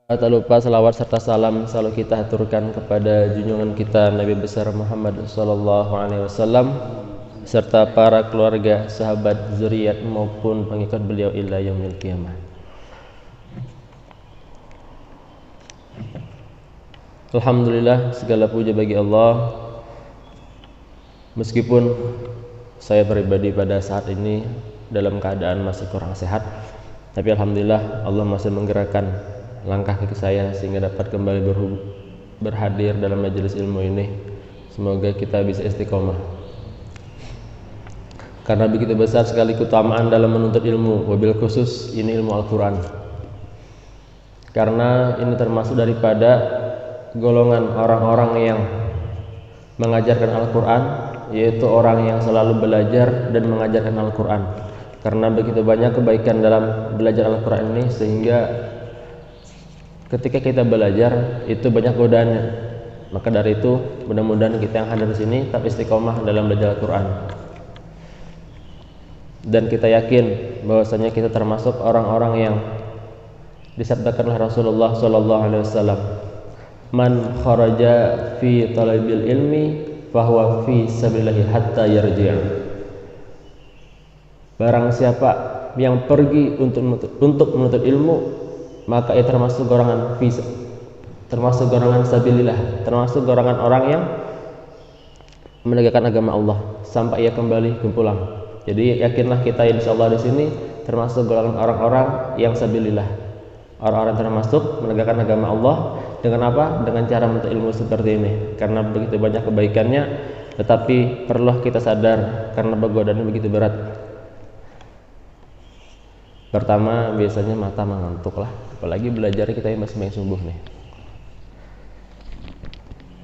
Tak lupa salawat serta salam selalu kita haturkan kepada junjungan kita Nabi besar Muhammad sallallahu alaihi wasallam serta para keluarga, sahabat, zuriat maupun pengikut beliau ila yaumil qiyamah. Alhamdulillah, segala puja bagi Allah. Meskipun saya pribadi pada saat ini dalam keadaan masih kurang sehat, tapi alhamdulillah Allah masih menggerakkan langkah kaki saya sehingga dapat kembali berhadir dalam majelis ilmu ini. Semoga kita bisa istiqomah, karena begitu besar sekali keutamaan dalam menuntut ilmu, wabil khusus ini ilmu Al-Quran, karena ini termasuk daripada golongan orang-orang yang mengajarkan Al-Quran, yaitu orang yang selalu belajar dan mengajarkan Al-Quran. Karena begitu banyak kebaikan dalam belajar Al-Quran ini, sehingga ketika kita belajar itu banyak godaannya. Maka dari itu mudah-mudahan kita yang hadir di sini tetap istiqomah dalam belajar Al-Quran. Dan kita yakin bahwasanya kita termasuk orang-orang yang disabdakan oleh Rasulullah sallallahu alaihi wasallam, "Man kharaja fi talabil ilmi fahuwa fi sabilillah hatta yarji'." Barang siapa yang pergi untuk menuntut ilmu, maka ia termasuk golongan sabilillah, termasuk golongan orang yang menegakkan agama Allah sampai ia kembali pulang. Jadi yakinlah kita insyaallah di sini termasuk golongan orang-orang yang sabilillah, orang-orang termasuk menegakkan agama Allah. Dengan apa? Dengan cara menuntut ilmu seperti ini. Karena begitu banyak kebaikannya, tetapi perlu kita sadar karena godaannya begitu berat. Pertama, biasanya mata mengantuk lah, apalagi belajar kita yang masih subuh nih.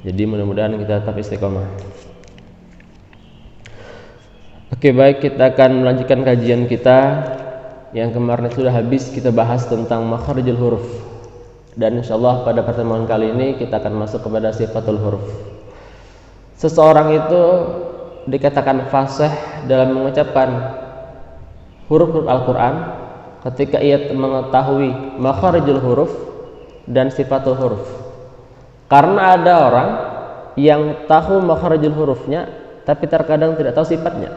Jadi mudah-mudahan kita tetap istiqomah. Oke, baik, kita akan melanjutkan kajian kita yang kemarin sudah habis. Kita bahas tentang makharijul huruf, dan insyaallah pada pertemuan kali ini kita akan masuk kepada sifatul huruf. Seseorang itu dikatakan fasih dalam mengucapkan huruf-huruf Al-Quran ketika ia mengetahui makharijul huruf dan sifatul huruf. Karena ada orang yang tahu makharijul hurufnya tapi terkadang tidak tahu sifatnya,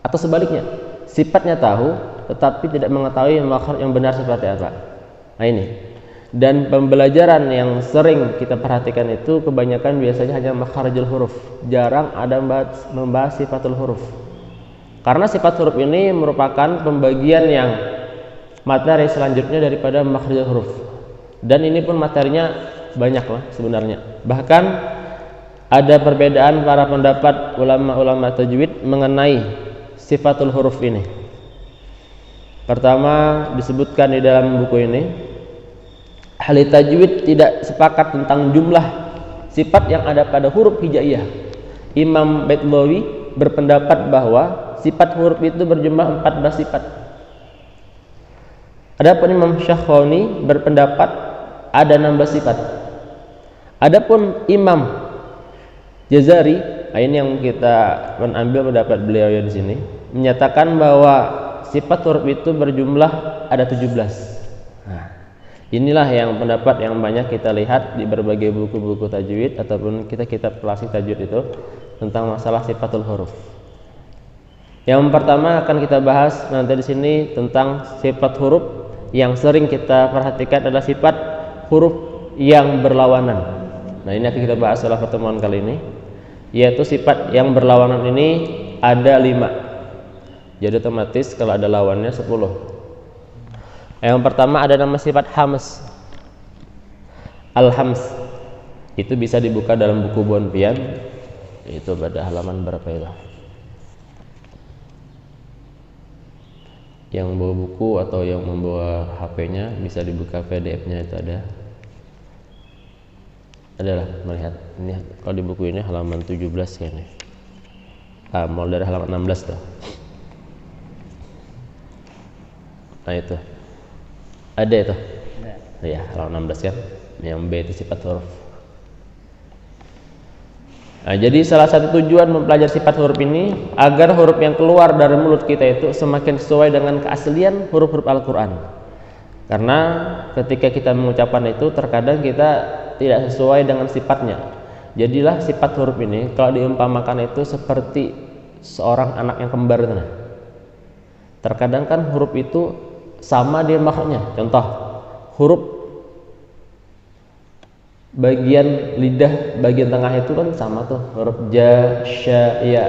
atau sebaliknya, sifatnya tahu tetapi tidak mengetahui makhraj yang benar seperti apa. Nah ini, dan pembelajaran yang sering kita perhatikan itu kebanyakan biasanya hanya makharijul huruf, jarang ada membahas sifatul huruf. Karena sifat huruf ini merupakan pembagian yang materi selanjutnya daripada makharijul huruf, dan ini pun materinya banyak lah sebenarnya. Bahkan ada perbedaan para pendapat ulama-ulama tajwid mengenai sifatul huruf ini. Pertama, disebutkan di dalam buku ini, ahli tajwid tidak sepakat tentang jumlah sifat yang ada pada huruf hijaiyah. Imam Baitlawi berpendapat bahwa sifat huruf itu berjumlah 14 sifat. Adapun Imam Syahrani berpendapat ada 16 sifat. Adapun Imam Jazari, ini yang kita mengambil pendapat beliau di sini, menyatakan bahwa sifat huruf itu berjumlah ada 17. Nah, inilah yang pendapat yang banyak kita lihat di berbagai buku-buku tajwid ataupun kitab klasik tajwid itu tentang masalah sifatul huruf. Yang pertama akan kita bahas nanti di sini tentang sifat huruf yang sering kita perhatikan adalah sifat huruf yang berlawanan. Nah, ini akan kita bahas dalam pertemuan kali ini, yaitu sifat yang berlawanan ini ada 5. Jadi otomatis kalau ada lawannya 10. Yang pertama ada nama sifat hams. Al-hams itu bisa dibuka dalam buku Bonpian, itu pada halaman berapa itu? Yang bawa buku atau yang membawa HP-nya bisa dibuka PDF-nya, itu ada. Adalah melihat ini kalau di buku ini halaman 17 kayaknya. Mulai dari halaman 16 tuh. Nah itu. Ada itu. Ya, halaman 16 kan. Yang B itu sifat huruf. Nah, jadi salah satu tujuan mempelajari sifat huruf ini agar huruf yang keluar dari mulut kita itu semakin sesuai dengan keaslian huruf-huruf Al-Quran. Karena ketika kita mengucapkan itu terkadang kita tidak sesuai dengan sifatnya. Jadilah sifat huruf ini kalau diumpamakan itu seperti seorang anak yang kembar itu. Terkadang kan huruf itu sama dia maknanya. Contoh, huruf bagian lidah bagian tengah itu kan sama tuh, huruf ja, sya, ya.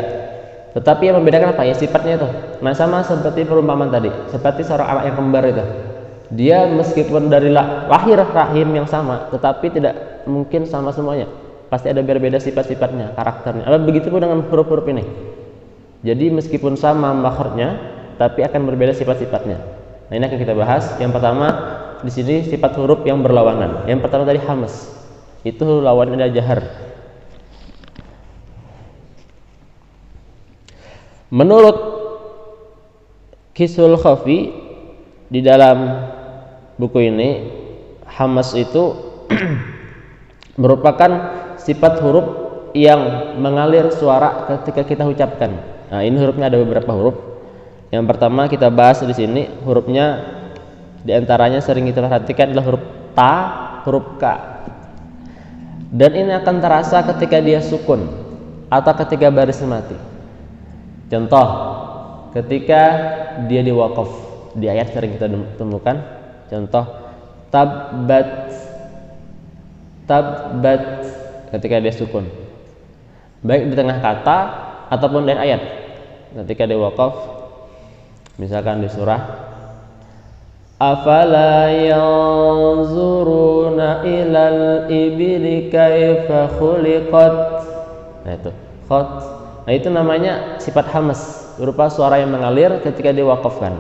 Tetapi yang membedakan apa ya? Sifatnya itu. Nah, sama seperti perumpamaan tadi, seperti seorang anak yang kembar itu. Dia meskipun dari lahir rahim yang sama, tetapi tidak mungkin sama semuanya. Pasti ada berbeda sifat-sifatnya, karakternya. Begitu pun dengan huruf-huruf ini. Jadi meskipun sama makhrajnya, tapi akan berbeda sifat-sifatnya. Nah, ini akan kita bahas. Yang pertama di sini sifat huruf yang berlawanan. Yang pertama tadi hamas. Itu lawannya adalah jahar. Menurut Kisul Khafi di dalam buku ini, hamas itu merupakan sifat huruf yang mengalir suara ketika kita ucapkan. Nah, ini hurufnya ada beberapa huruf. Yang pertama kita bahas di sini hurufnya, diantaranya sering kita perhatikan adalah huruf ta, huruf ka. Dan ini akan terasa ketika dia sukun atau ketika baris mati. Contoh, ketika dia di waqaf, di ayat sering kita temukan. Contoh, tabbat ketika dia sukun, baik di tengah kata ataupun di ayat. Ketika dia waqaf, misalkan di surah afala yanzuruna ilal ibili kaifa khuliqat. Nah itu khot. Nah itu namanya sifat hamas, berupa suara yang mengalir ketika diwakafkan.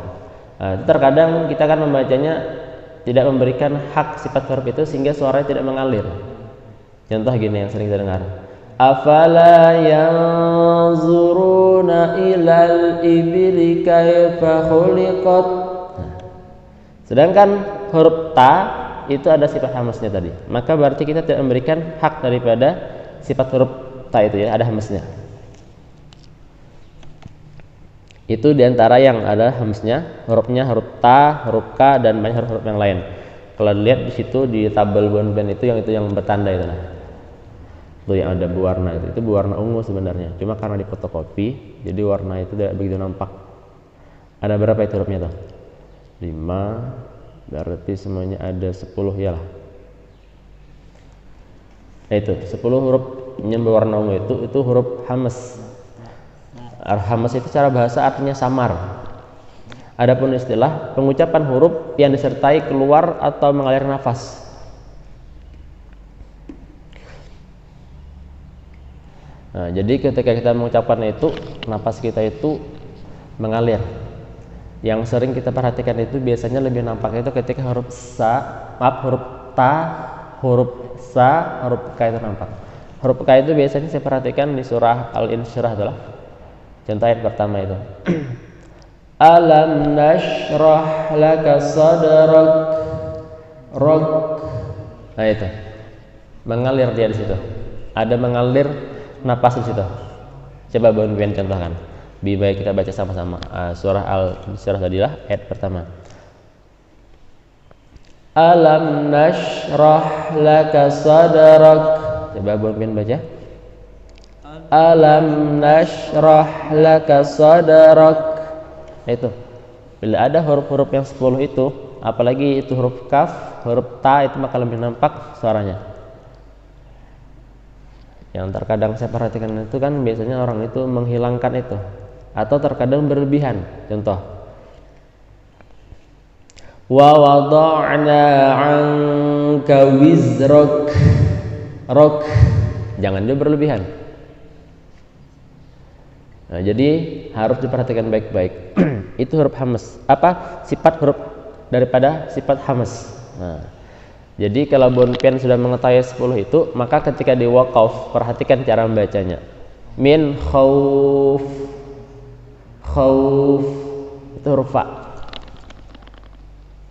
Nah, itu terkadang kita akan membacanya tidak memberikan hak sifat huruf itu sehingga suaranya tidak mengalir. Contoh gini yang sering kita dengar, afala yanzuruna ilal ibili kaifa khuliqat. Sedangkan huruf ta itu ada sifat hamasnya tadi, maka berarti kita tidak memberikan hak daripada sifat huruf ta itu ya, ada hamasnya. Itu diantara yang ada hamasnya, hurufnya huruf ta, huruf ka, dan banyak huruf-huruf yang lain. Kalau dilihat di situ di tabel bonbon itu yang bertanda itu, nah, itu yang ada berwarna itu berwarna ungu sebenarnya. Cuma karena difotokopi, jadi warna itu tidak begitu nampak. Ada berapa itu hurufnya tuh? 5, berarti semuanya ada 10 ya lah. Nah, itu 10 huruf yang berwarna ungu itu huruf hamas. Hamas itu secara bahasa artinya samar. Adapun istilah pengucapan huruf yang disertai keluar atau mengalir nafas. Nah, jadi ketika kita mengucapkan itu, nafas kita itu mengalir. Yang sering kita perhatikan itu biasanya lebih nampak itu ketika huruf huruf ta, huruf sa, huruf ka itu nampak. Huruf ka itu biasanya saya perhatikan di surah Al-Insyirah adalah contoh ayat pertama itu. Alam nashrah laka sadrak. Nah itu mengalir dia di situ. Ada mengalir napas di situ. Coba Bonben contohkan. Baik kita baca sama-sama. Surah Al-Insyirah tadilah ayat pertama. Alam nashrah laka sadrak. Coba Bonben baca. Alam nashrah laka sadrak. Itu bila ada huruf-huruf yang 10 itu, apalagi itu huruf kaf, huruf ta, itu maka lebih nampak suaranya. Yang terkadang saya perhatikan itu kan biasanya orang itu menghilangkan itu atau terkadang berlebihan. Contoh, wa wada'na 'anka wizrak. Rok, jangan dia berlebihan. Nah, jadi harus diperhatikan baik-baik. Itu huruf hamas. Apa sifat huruf daripada sifat hamas? Nah, jadi kalau Bonpen sudah mengetahui 10 itu, maka ketika di waqaf perhatikan cara membacanya. Min khauf itu huruf fa.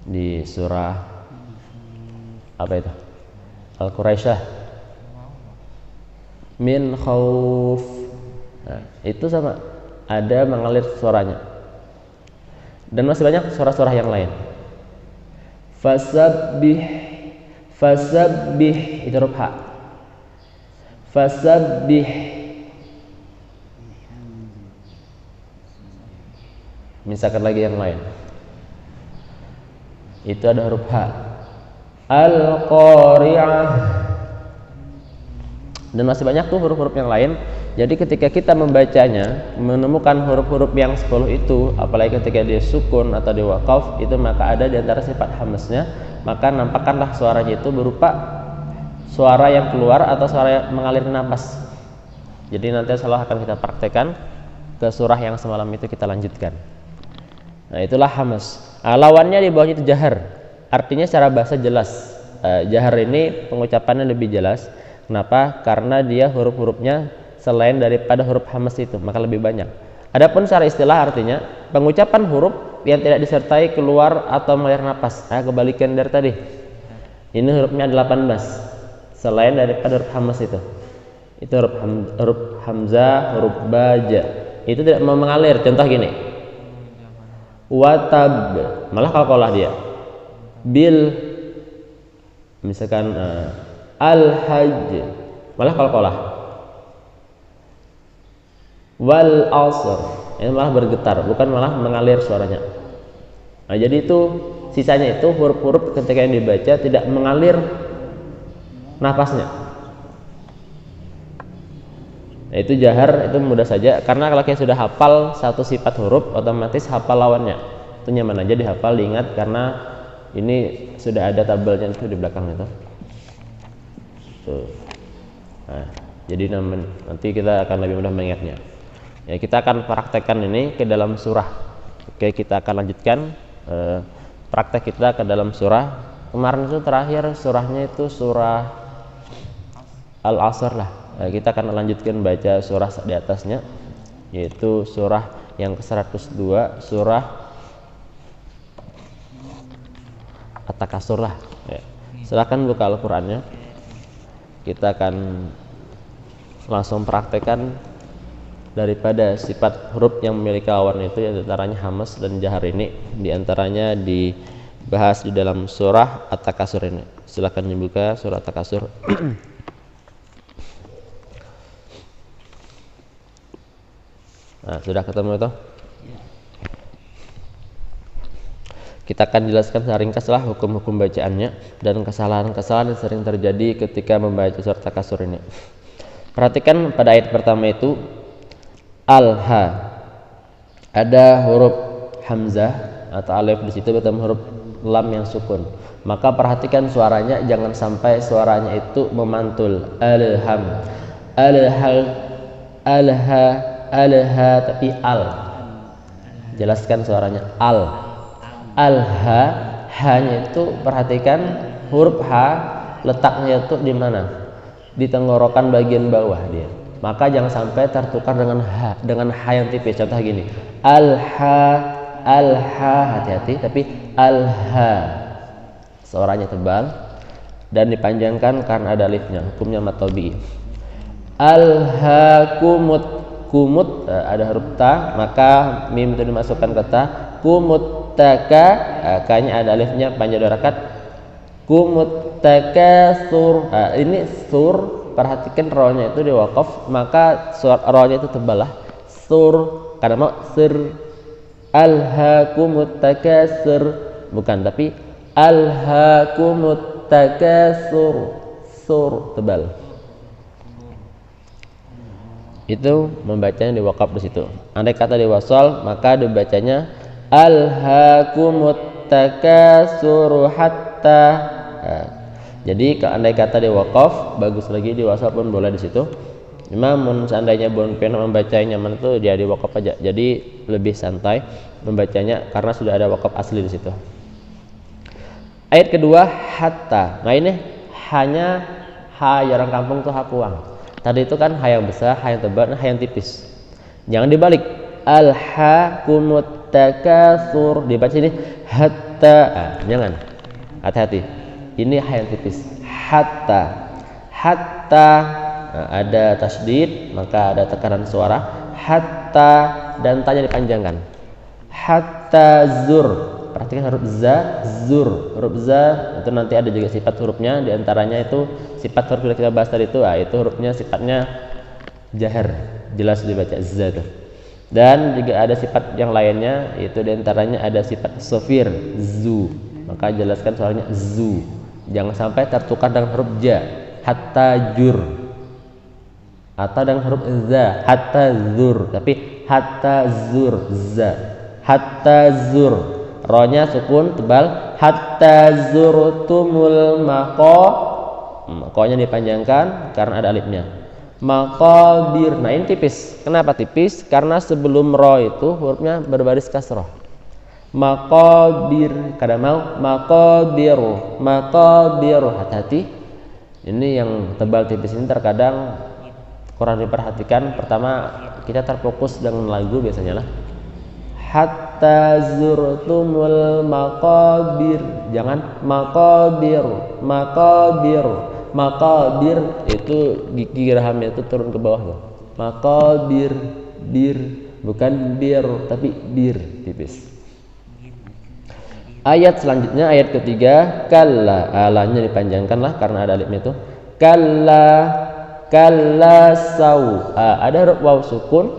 Di surah apa itu? Al-Quraisyah. Min khauf. Nah, itu sama, ada mengalir suaranya. Dan masih banyak suara-suara yang lain. Fasabbih, fasabbih itu huruf ha. Fasabbih. Misalkan lagi yang lain. Itu ada huruf ha. Al-Qari'ah. Dan masih banyak tuh huruf-huruf yang lain. Jadi ketika kita membacanya, menemukan huruf-huruf yang 10 itu, apalagi ketika dia sukun atau dia waqaf, itu maka ada di antara sifat hamznya, maka nampakkanlah suaranya itu berupa suara yang keluar atau suara yang mengalir nafas. Jadi nanti insyaallah akan kita praktekkan ke surah yang semalam itu kita lanjutkan. Nah, itulah hamz. Lawannya di bawahnya itu jahar. Artinya secara bahasa jelas. Jahar ini pengucapannya lebih jelas. Kenapa? Karena dia huruf-hurufnya selain daripada huruf hamz itu, maka lebih banyak. Adapun secara istilah artinya pengucapan huruf yang tidak disertai keluar atau mengalir napas. Kebalikan dari tadi. Ini hurufnya 18 selain daripada huruf hamz itu. Itu huruf hamzah, huruf baja. Itu tidak mau mengalir. Contoh gini. Watab, malah qalqalah dia. Bil, misalkan al-hajj, malah qalqalah. Wal asr, ini malah bergetar, bukan malah mengalir suaranya. Nah, jadi itu sisanya itu huruf-huruf ketika yang dibaca tidak mengalir nafasnya. Nah, itu jahar, itu mudah saja karena kalau kita sudah hafal satu sifat huruf otomatis hafal lawannya. Itu nyaman aja dihafal, diingat karena ini sudah ada tabelnya itu di belakang itu. Tuh. Nah, jadi nanti kita akan lebih mudah mengingatnya. Ya, kita akan praktekkan ini ke dalam surah. Oke, kita akan lanjutkan praktek kita ke dalam surah. Kemarin itu terakhir surahnya itu surah Al-Asr lah. Kita akan lanjutkan baca surah di atasnya, yaitu surah yang ke-102, surah At-Takasur lah. Ya. Silakan buka Al-Qur'annya. Kita akan langsung praktekkan daripada sifat huruf yang memiliki lawan itu, antaranya hamz dan jahar ini, diantaranya dibahas di dalam surah At-Takasur ini. Silakan dibuka surah At-Takasur. Nah, sudah ketemu itu? Kita akan jelaskan secara ringkaslah hukum-hukum bacaannya dan kesalahan-kesalahan yang sering terjadi ketika membaca surah At-Takasur ini. Perhatikan pada ayat pertama itu al-ha, ada huruf hamzah atau alif di situ bertemu huruf lam yang sukun. Maka perhatikan suaranya, jangan sampai suaranya itu memantul. Alham, alhal, alha, alha, tapi al. Jelaskan suaranya al. Alha, hanya itu perhatikan huruf ha letaknya itu di mana? Di tenggorokan bagian bawah dia. Maka jangan sampai tertukar dengan ha yang tipis. Contoh gini, alha, hati-hati, tapi alha suaranya tebal dan dipanjangkan karena ada alifnya, hukumnya matobi. Kumut, ada huruf ta, maka mim itu dimasukkan ke ta. Kumut taka, kanya ada alifnya, panjang harakat. Kumut taka sur, ini sur. Perhatikan ro-nya itu di waqaf, maka ro-nya itu tebal lah. Sur, karena mau sir. Alhaakumut takasur, bukan, tapi alhaakumut takasur, sur tebal. Itu membacanya di waqaf di situ. Andai kata di wasal, maka dibacanya alhaakumut takasur hatta. Jadi andai kata di waqaf, bagus lagi di wasal pun boleh di situ. Namun seandainya bon pengen membacanya nyaman itu dia di waqaf aja. Jadi lebih santai membacanya karena sudah ada waqaf asli di situ. Ayat kedua hatta. Nah ini hanya ha orang kampung tuh ha puang. Tadi itu kan ha yang besar, ha yang tebal, ha yang tipis. Jangan dibalik. Alhaakumut takasur, dibaca ini hatta. Jangan. Hati-hati. Ini ha yang tipis. Hatta. Ada tasdid, maka ada tekanan suara. Hatta dan tanya dipanjangkan. Hatta zur. Perhatikan huruf za, zur. Huruf za itu nanti ada juga sifat hurufnya, di antaranya itu sifat huruf yang kita bahas tadi itu, itu hurufnya sifatnya jahar, jelas dibaca za itu. Dan juga ada sifat yang lainnya, yaitu di antaranya ada sifat sofir, zu. Maka jelaskan suaranya zu. Jangan sampai tertukar dengan huruf ja, hatta jur. Atau dengan huruf za, hatta zur. Tapi hatta zur, za. Hatta zur. Ronya sukun tebal. Hatta zurtumul Maqonya dipanjangkan karena ada alifnya. Maqabir. Nah ini tipis. Kenapa tipis? Karena sebelum ro itu hurufnya berbaris kasroh. Maqabir. Kadang mau maqabiru. Maqabiru. Hati-hati. Ini yang tebal tipis ini terkadang kurang diperhatikan. Pertama kita terfokus dengan lagu biasanya lah. Hatta zurtumul maqabir. Jangan maqabir. Maqabir itu gigi rahamnya itu turun ke bawah tuh. Maqabir, bir, bukan bir tapi bir, tipis. Ayat selanjutnya, ayat ketiga, kalla. Alanya dipanjangkan lah karena ada alifnya itu. Kalla sau. Ada huruf waw sukun,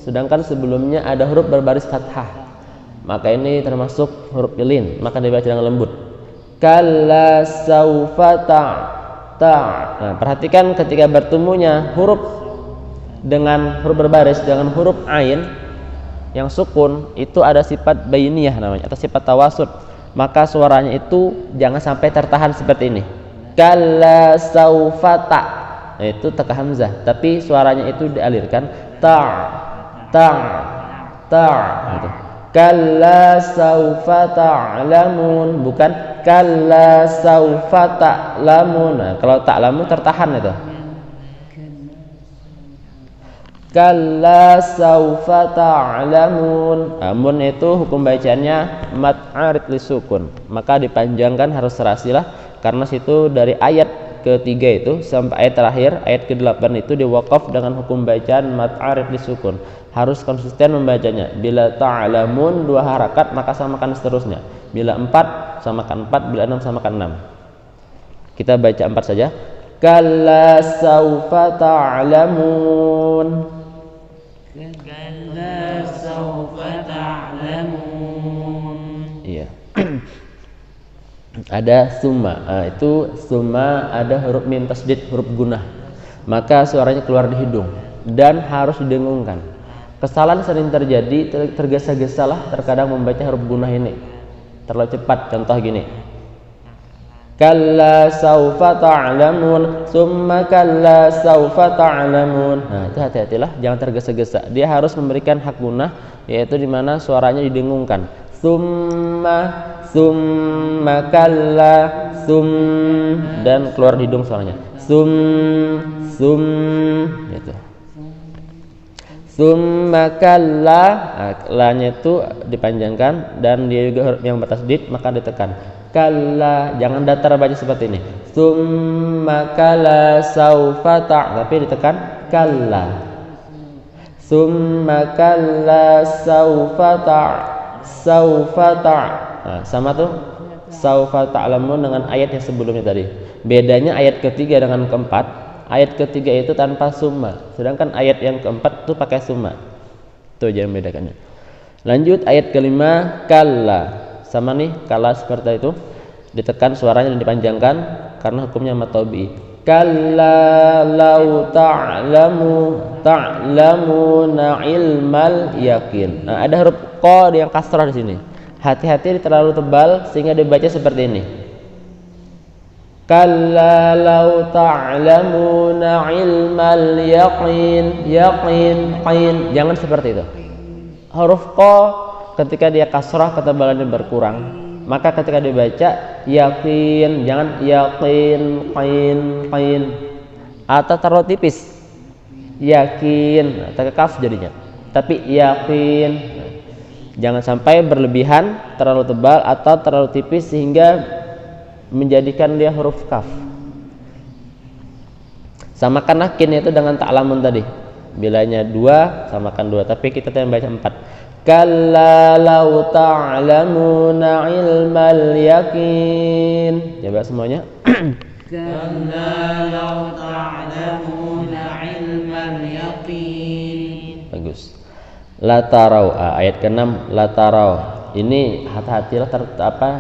sedangkan sebelumnya ada huruf berbaris fathah. Maka ini termasuk huruf ilin, maka dibaca dengan lembut. Kalla saufa Nah, perhatikan ketika bertemunya huruf dengan huruf berbaris dengan huruf ain yang sukun, itu ada sifat bainiyah namanya atau sifat tawasud. Maka suaranya itu jangan sampai tertahan seperti ini. Kalla saufa Nah, itu teka hamzah, tapi suaranya itu dialirkan gitu. Kalla saufa ta'lamun, bukan kalla saufa ta'lamun. Nah, kalau ta'lamun tertahan itu. Kalla saufa ta'lamun. Amun itu hukum bacanya mad arid lisukun, maka dipanjangkan harus serasilah karena situ dari ayat ketiga itu sampai ayat terakhir, ayat ke-8 itu diwakaf dengan hukum bacaan mad arid lisukun. Harus konsisten membacanya. Bila ta'lamun 2 harakat maka samakan seterusnya. Bila 4 samakan 4, bila 6 samakan 6. Kita baca 4 saja. Kalla saufa ta'lamun. Kalla saufa ta'lamun. Iya. Ada summa. Itu summa ada huruf mim tasdid, huruf gunnah. Maka suaranya keluar di hidung dan harus didengungkan. Kesalahan sering terjadi, tergesa-gesalah terkadang membaca huruf gunnah ini terlalu cepat. Contoh gini, kalla saufa ta'lamun, summa kalla saufa ta'lamun. Nah itu hati-hatilah, jangan tergesa-gesa. Dia harus memberikan hak gunnah, yaitu dimana suaranya didengungkan. Summa kalla dan keluar di hidung suaranya. Gitu. Summa kalla, lanya itu dipanjangkan dan dia juga huruf yang bertasdid maka ditekan. Kalla, jangan datar baca seperti ini. Summa kalla saufa tapi ditekan kalla. Summa kalla saufa nah, sama tuh saufa ta'lamun dengan ayat yang sebelumnya tadi. Bedanya ayat ketiga dengan keempat. Ayat ketiga itu tanpa summa, sedangkan ayat yang keempat itu pakai summa. Itu aja yang membedakannya. Lanjut ayat kelima, kalla. Sama nih, kalla seperti itu. Ditekan suaranya dan dipanjangkan karena hukumnya matobi. Kalla lau ta'lamuna ilmal yakin. Nah, ada huruf qa yang kasrah di sini. Hati-hati terlalu tebal sehingga dibaca seperti ini. Kalla lau ta'lamuna ilmal yaqin. Jangan seperti itu. Huruf qa ketika dia kasrah ketebalannya berkurang, maka ketika dibaca yakin, jangan yakin qain atau terlalu tipis yakin atau kaf jadinya, tapi yakin. Jangan sampai berlebihan, terlalu tebal atau terlalu tipis sehingga menjadikan dia huruf kaf. Samakanlah kin itu dengan ta'lamun tadi. Bilanya 2 samakan 2, tapi kita yang baca 4. Kalla law ta'lamuna ilmal yaqin. Coba semuanya. Kalla law ta'lamuna ilmal yaqin. Bagus. La tarau, ayat ke-6, la tarau. Ini hati-hatilah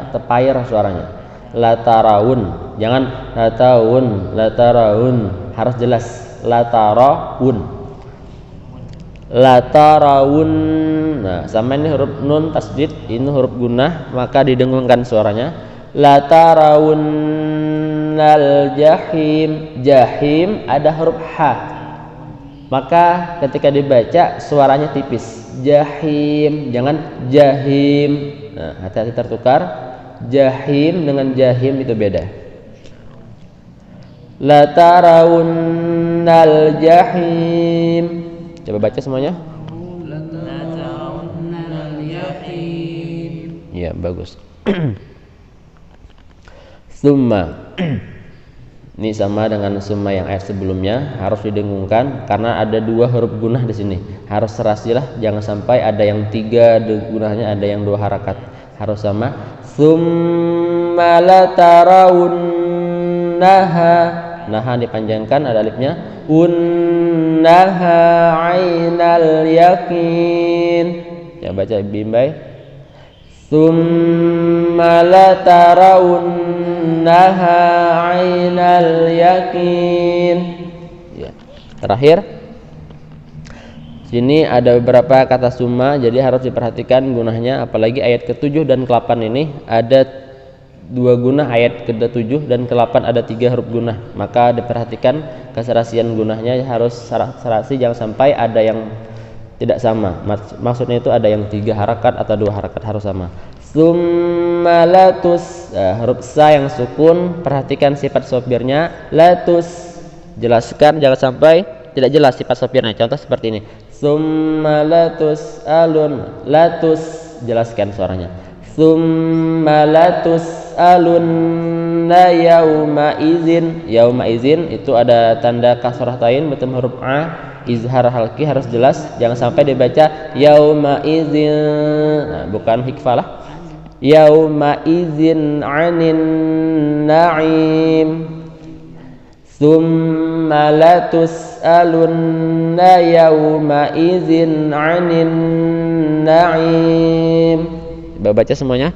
terpayar suaranya. La taraun, jangan la taun, la taraun, harus jelas. La taraun. La taraun. Nah, sama ini huruf nun tasdid, ini huruf gunnah, maka didengungkan suaranya. La taraun al jahim. Jahim ada huruf H, maka ketika dibaca suaranya tipis. Jahim, jangan jahim. Nah, hati-hati tertukar. Jahim dengan jahim itu beda. La tarawunnal jahim. Coba baca semuanya. La tarawunnal jahim. Iya, bagus. Summa. Ini sama dengan summa yang ayat sebelumnya, harus didengungkan karena ada 2 huruf gunnah di sini. Harus serasilah, jangan sampai ada yang 3 gunnahnya, ada yang 2 harakat. Harus sama. Summa la tarawunnaha. Naha dipanjangkan, ada alifnya. Unnaha ainal yaqin. Ya baca bimbai. Summa la tarawunnaha ainal yaqin. Ya. Terakhir, sini ada beberapa kata summa, jadi harus diperhatikan gunahnya. Apalagi ayat ke-7 dan ke-8 ini ada 2 gunah, ayat ke-7 dan ke-8 ada 3 huruf gunah. Maka diperhatikan keserasian gunahnya, harus serasi, jangan sampai ada yang tidak sama. Maksudnya itu ada yang 3 harakat atau 2 harakat, harus sama. Summa latus, huruf sa yang sukun, perhatikan sifat sopirnya. Latus, jelaskan, jangan sampai tidak jelas sifat sopirnya. Contoh seperti ini. Summa latus alun. Latus, jelaskan suaranya. Summa latus alunna yauma izin. Yauma izin itu ada tanda kasrah tain bertemu huruf a. Izhar halki harus jelas, jangan sampai dibaca yauma izin. Nah, bukan hikfalah. Yauma izin anin na'im. Tsumma latus'alunna yauma izin anin na'im. Coba baca semuanya.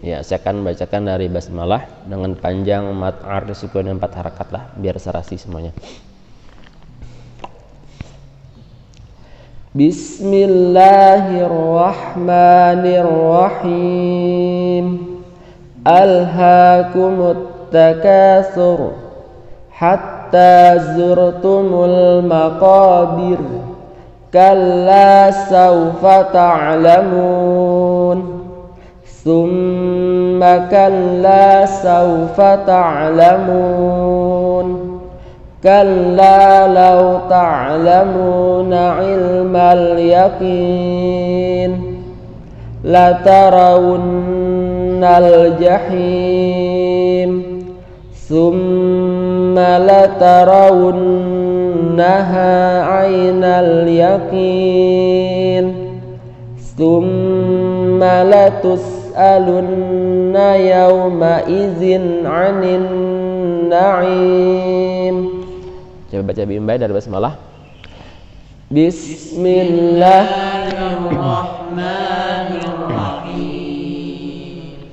Ya, saya akan bacakan dari basmalah dengan panjang mat arti sukun 4 harakat lah, biar serasi semuanya. Bismillahirrahmanirrahim. Alhaakumut takatsur hatta zurtumul maqabir. Kalla sawfa ta'lamun. Tsumma kalla sawfa ta'lamun. Kalla law ta'lamuna ilmal yaqin la tarawunnal jahim. Tsumma la tarawunnaha ainal yaqin. Tsumma latus'alunna yauma izin anin na'im. Coba baca bimbai dari basmalah. Bismillahirrahmanirrahim.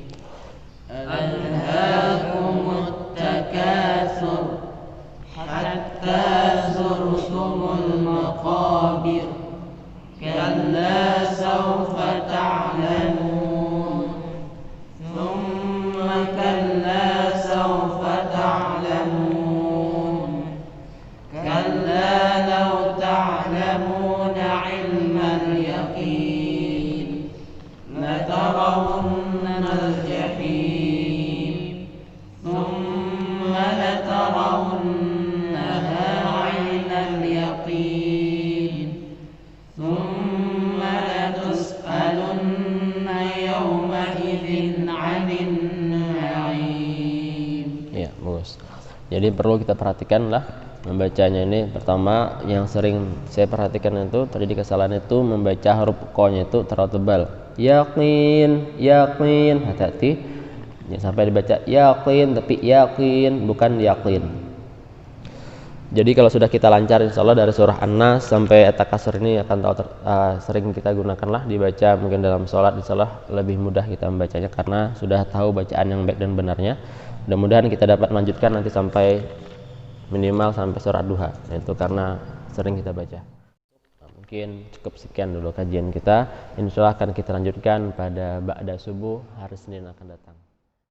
Alhaakumut takatsur hatta zurtumul maqabir. Kalla sawfa ta'lamun. Tsumma kalla sawfa ta'lamun. Kalla law ta'lamuna ilmal yaqin latarawunnal jahim. Tsumma latarawunnaha 'ainal yaqin. Tsumma Jadi perlu kita perhatikan lah membacanya ini. Pertama yang sering saya perhatikan itu terjadi kesalahan itu membaca huruf ko-nya itu terlalu tebal. Yakin, yakin, hati-hati. Sampai dibaca yakin tapi yakin bukan yakin. Jadi kalau sudah kita lancar insyaallah dari surah An-Nas sampai At-Takasur ini akan sering kita gunakanlah dibaca mungkin dalam sholat, insyaallah lebih mudah kita membacanya karena sudah tahu bacaan yang baik dan benarnya. Mudah-mudahan kita dapat melanjutkan nanti sampai minimal sampai surah Duha, itu karena sering kita baca. Mungkin cukup sekian dulu kajian kita. Insyaallah akan kita lanjutkan pada ba'da subuh hari Senin akan datang.